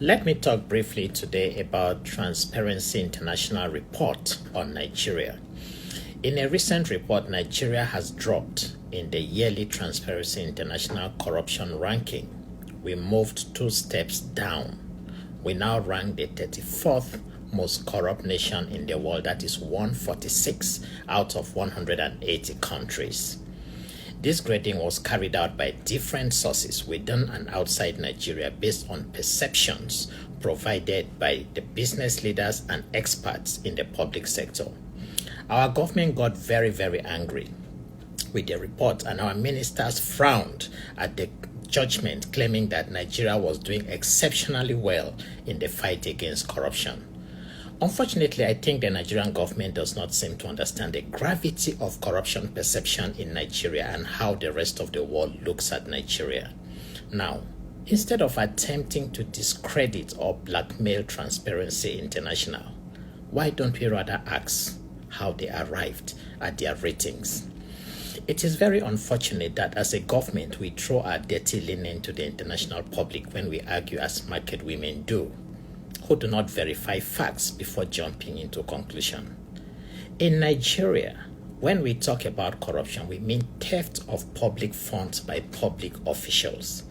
Let me talk briefly today about Transparency International report on Nigeria. In a recent report, Nigeria has dropped in the yearly Transparency International corruption ranking. We moved 2 steps down. We now rank the 34th most corrupt nation in the world, that is 146 out of 180 countries. This grading was carried out by different sources within and outside Nigeria based on perceptions provided by the business leaders and experts in the public sector. Our government got very, very angry with the report, and our ministers frowned at the judgment, claiming that Nigeria was doing exceptionally well in the fight against corruption. Unfortunately, I think the Nigerian government does not seem to understand the gravity of corruption perception in Nigeria and how the rest of the world looks at Nigeria. Now, instead of attempting to discredit or blackmail Transparency International, why don't we rather ask how they arrived at their ratings? It is very unfortunate that as a government, we throw our dirty linen to the international public when we argue as market women do, who do not verify facts before jumping into conclusion. In Nigeria, when we talk about corruption, we mean theft of public funds by public officials.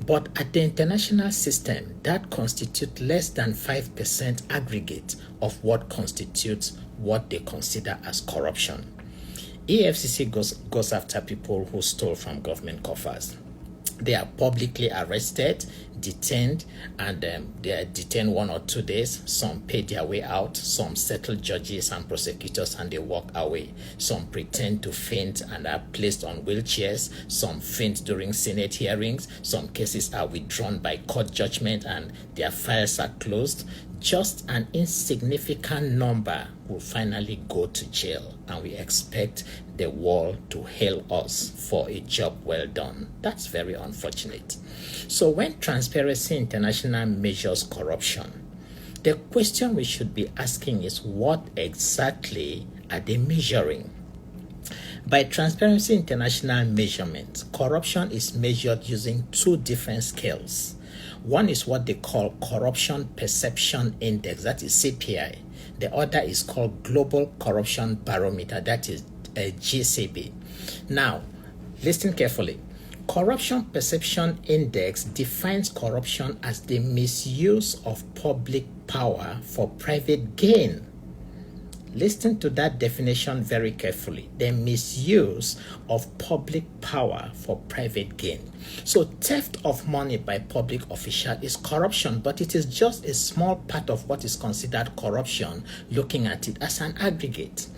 But at the international system, that constitutes less than 5% aggregate of what constitutes what they consider as corruption. EFCC goes after people who stole from government coffers. They are publicly arrested, detained, and they are detained 1 or 2 days. Some pay their way out. Some settle judges and prosecutors and they walk away. Some pretend to faint and are placed on wheelchairs. Some faint during Senate hearings. Some cases are withdrawn by court judgment and their files are closed. Just an insignificant number will finally go to jail, and we expect the world to hail us for a job well done. That's very unfortunate. So when Transparency International measures corruption, the question we should be asking is, what exactly are they measuring? By Transparency International measurement, corruption is measured using 2 different scales. One is what they call Corruption Perception Index, that is CPI. The other is called Global Corruption Barometer, that is GCB. Now, listen carefully. Corruption Perception Index defines corruption as the misuse of public power for private gain. Listen to that definition very carefully. The misuse of public power for private gain. So theft of money by public official is corruption, but it is just a small part of what is considered corruption, looking at it as an aggregate.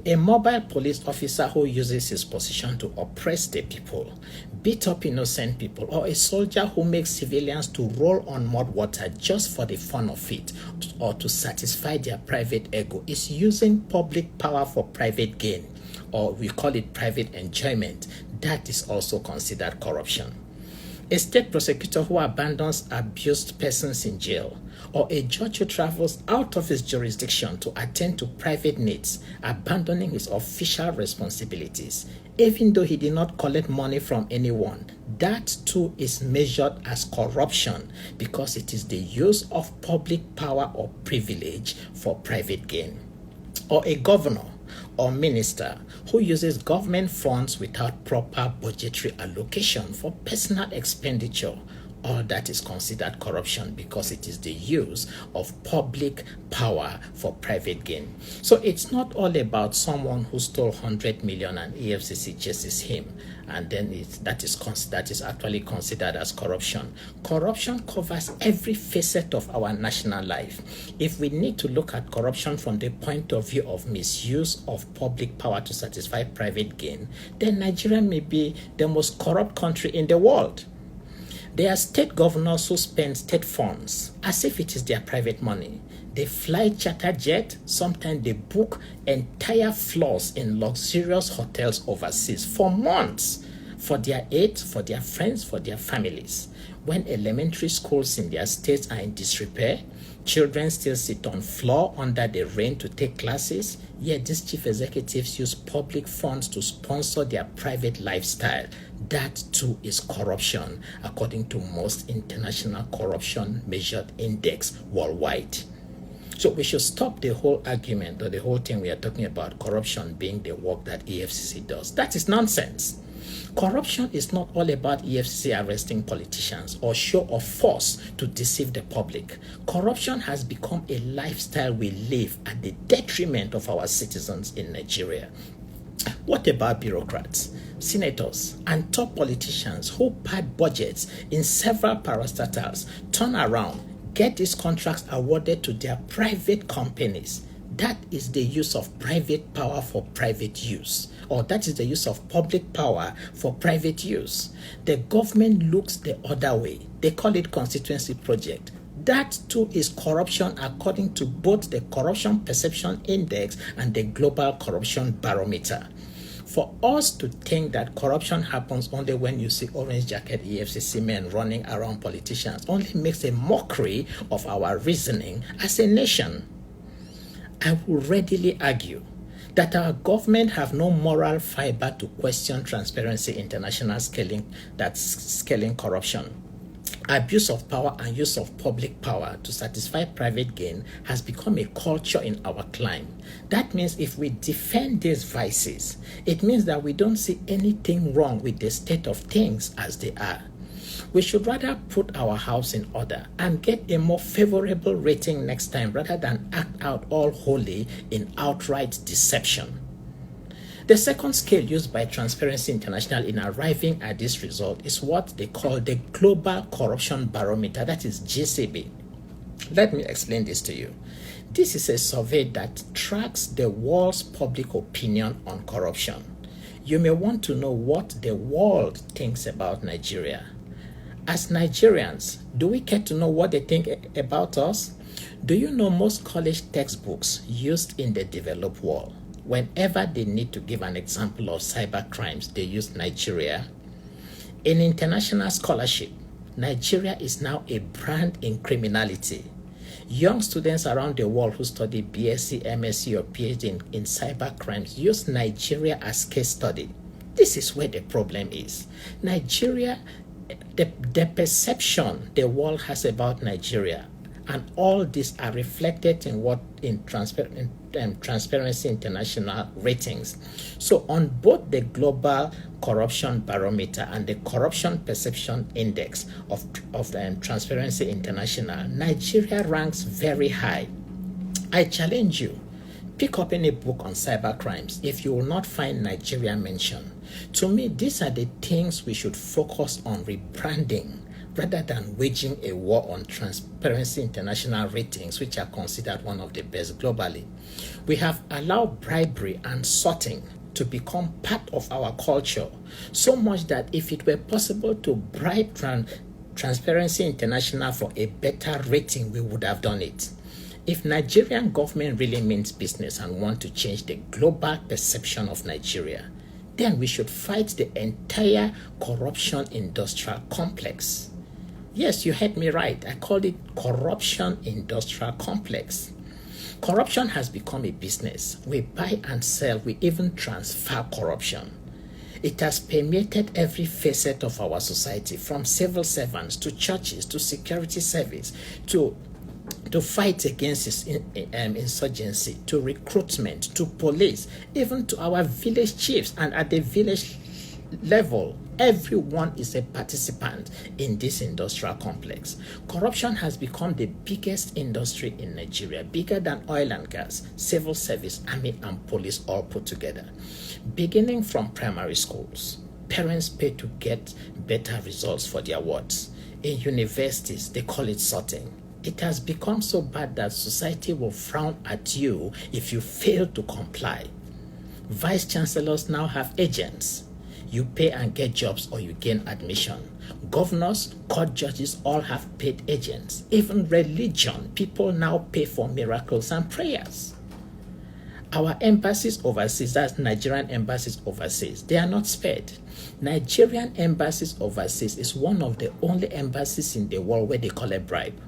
A mobile police officer who uses his position to oppress the people, beat up innocent people, or a soldier who makes civilians to roll on mud water just for the fun of it or to satisfy their private ego is using public power for private gain, or we call it private enjoyment. That is also considered corruption. A state prosecutor who abandons abused persons in jail, or a judge who travels out of his jurisdiction to attend to private needs, abandoning his official responsibilities, even though he did not collect money from anyone, that too is measured as corruption because it is the use of public power or privilege for private gain. Or a governor or minister who uses government funds without proper budgetary allocation for personal expenditure, all that is considered corruption because it is the use of public power for private gain. So it's not all about someone who stole 100 million and EFCC chases him, and then that is actually considered as corruption. Corruption covers every facet of our national life. If we need to look at corruption from the point of view of misuse of public power to satisfy private gain, then Nigeria may be the most corrupt country in the world. There are state governors who spend state funds as if it is their private money. They fly charter jet, sometimes they book entire floors in luxurious hotels overseas for months for their aides, for their friends, for their families. when elementary schools in their states are in disrepair, children still sit on floor under the rain to take classes, yet these chief executives use public funds to sponsor their private lifestyle. That too is corruption, according to most international corruption measured index worldwide. So we should stop the whole argument or the whole thing we are talking about corruption being the work that EFCC does. That is nonsense. Corruption is not all about EFCC arresting politicians or show of force to deceive the public. Corruption has become a lifestyle we live at the detriment of our citizens in Nigeria. What about bureaucrats, senators, and top politicians who pad budgets in several parastatals, turn around, get these contracts awarded to their private companies? That is the use of private power for private use, or that is the use of public power for private use. The government looks the other way. They call it constituency project. That too is corruption according to both the Corruption Perception Index and the Global Corruption Barometer. For us to think that corruption happens only when you see orange jacket EFCC men running around politicians only makes a mockery of our reasoning as a nation. I will readily argue that our government have no moral fiber to question Transparency International scaling corruption. Abuse of power and use of public power to satisfy private gain has become a culture in our climb. That means if we defend these vices, it means that we don't see anything wrong with the state of things as they are. We should rather put our house in order and get a more favorable rating next time rather than act out all wholly in outright deception. The second scale used by Transparency International in arriving at this result is what they call the Global Corruption Barometer, that is GCB. Let me explain this to you. This is a survey that tracks the world's public opinion on corruption. You may want to know what the world thinks about Nigeria. As Nigerians, do we care to know what they think about us? Do you know most college textbooks used in the developed world, whenever they need to give an example of cyber crimes, they use Nigeria? In international scholarship, Nigeria is now a brand in criminality. Young students around the world who study BSc, MSc, or PhD in cyber crimes use Nigeria as case study. This is where the problem is. Nigeria, the perception the world has about Nigeria, and all these are reflected in what in Transparency International ratings. So on both the Global Corruption Barometer and the Corruption Perception Index of Transparency International, Nigeria ranks very high. I challenge you, pick up any book on cyber crimes if you will not find Nigeria mentioned. To me, these are the things we should focus on rebranding rather than waging a war on Transparency International ratings, which are considered one of the best globally. We have allowed bribery and sorting to become part of our culture, so much that if it were possible to bribe Transparency International for a better rating, we would have done it. If Nigerian government really means business and want to change the global perception of Nigeria, then we should fight the entire corruption industrial complex. Yes, you heard me right. I called it corruption industrial complex. Corruption has become a business. We buy and sell. We even transfer corruption. It has permeated every facet of our society, from civil servants to churches to security service to fight against insurgency, to recruitment, to police, even to our village chiefs. And at the village level, everyone is a participant in this industrial complex. Corruption has become the biggest industry in Nigeria, bigger than oil and gas, civil service, army, and police all put together. Beginning from primary schools, parents pay to get better results for their wards. In universities, they call it sorting. It has become so bad that society will frown at you if you fail to comply. Vice chancellors now have agents. You pay and get jobs or you gain admission. Governors, court judges all have paid agents. Even religion, people now pay for miracles and prayers. Our embassies overseas, that's Nigerian embassies overseas, they are not spared. Nigerian embassies overseas is one of the only embassies in the world where they collect bribe.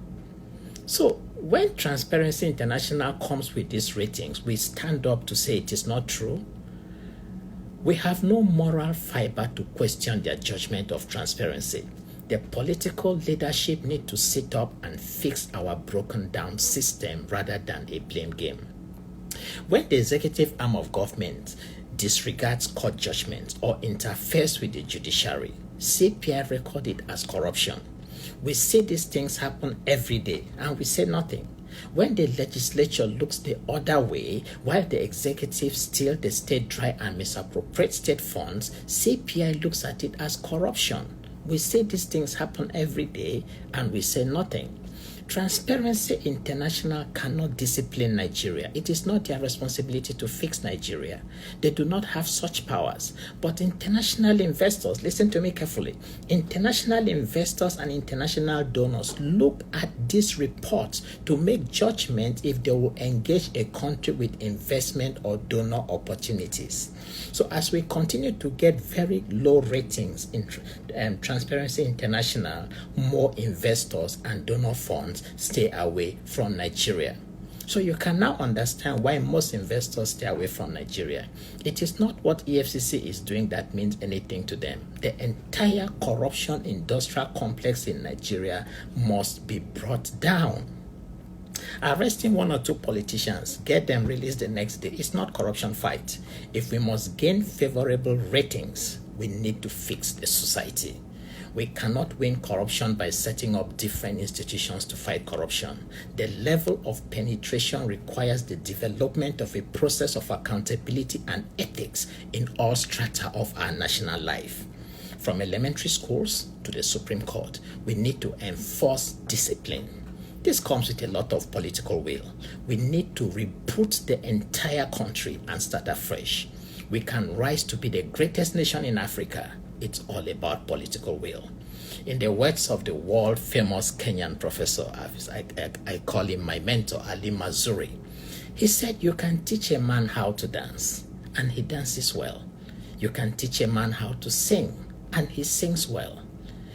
So when Transparency International comes with these ratings, we stand up to say it is not true. We have no moral fiber to question their judgment of transparency. The political leadership need to sit up and fix our broken down system rather than a blame game. When the executive arm of government disregards court judgments or interferes with the judiciary, CPI record it as corruption. We see these things happen every day and we say nothing. When the legislature looks the other way, while the executive steal the state dry and misappropriate state funds, CPI looks at it as corruption. We see these things happen every day and we say nothing. Transparency International cannot discipline Nigeria. It is not their responsibility to fix Nigeria. They do not have such powers. But international investors, listen to me carefully, international investors and international donors look at these reports to make judgment if they will engage a country with investment or donor opportunities. So as we continue to get very low ratings in Transparency International, more investors and donor funds stay away from Nigeria. So you can now understand why most investors stay away from Nigeria. It is not what EFCC is doing that means anything to them. The entire corruption industrial complex in Nigeria must be brought down. Arresting one or two politicians, get them released the next day, it's not corruption fight. If we must gain favorable ratings, we need to fix the society. We cannot win corruption by setting up different institutions to fight corruption. The level of penetration requires the development of a process of accountability and ethics in all strata of our national life. From elementary schools to the Supreme Court, we need to enforce discipline. This comes with a lot of political will. We need to reboot the entire country and start afresh. We can rise to be the greatest nation in Africa. It's all about political will. In the words of the world famous Kenyan professor, I call him my mentor, Ali Mazuri, he said, you can teach a man how to dance, and he dances well. You can teach a man how to sing, and he sings well.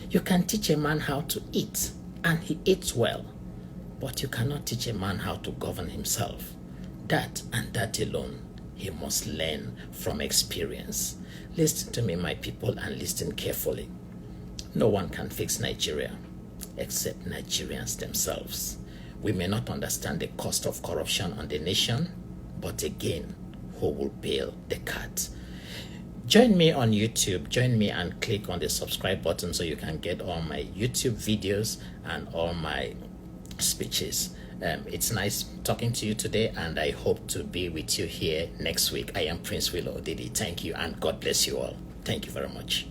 You can teach a man how to eat, and he eats well. But you cannot teach a man how to govern himself. That and that alone, he must learn from experience. Listen to me, my people, and listen carefully. No one can fix Nigeria except Nigerians themselves. We may not understand the cost of corruption on the nation, but again, who will bail the cat? Join me on YouTube. Join me and click on the subscribe button so you can get all my YouTube videos and all my speeches. It's nice talking to you today, and I hope to be with you here next week. I am Princewill Odidi. Thank you, and God bless you all. Thank you very much.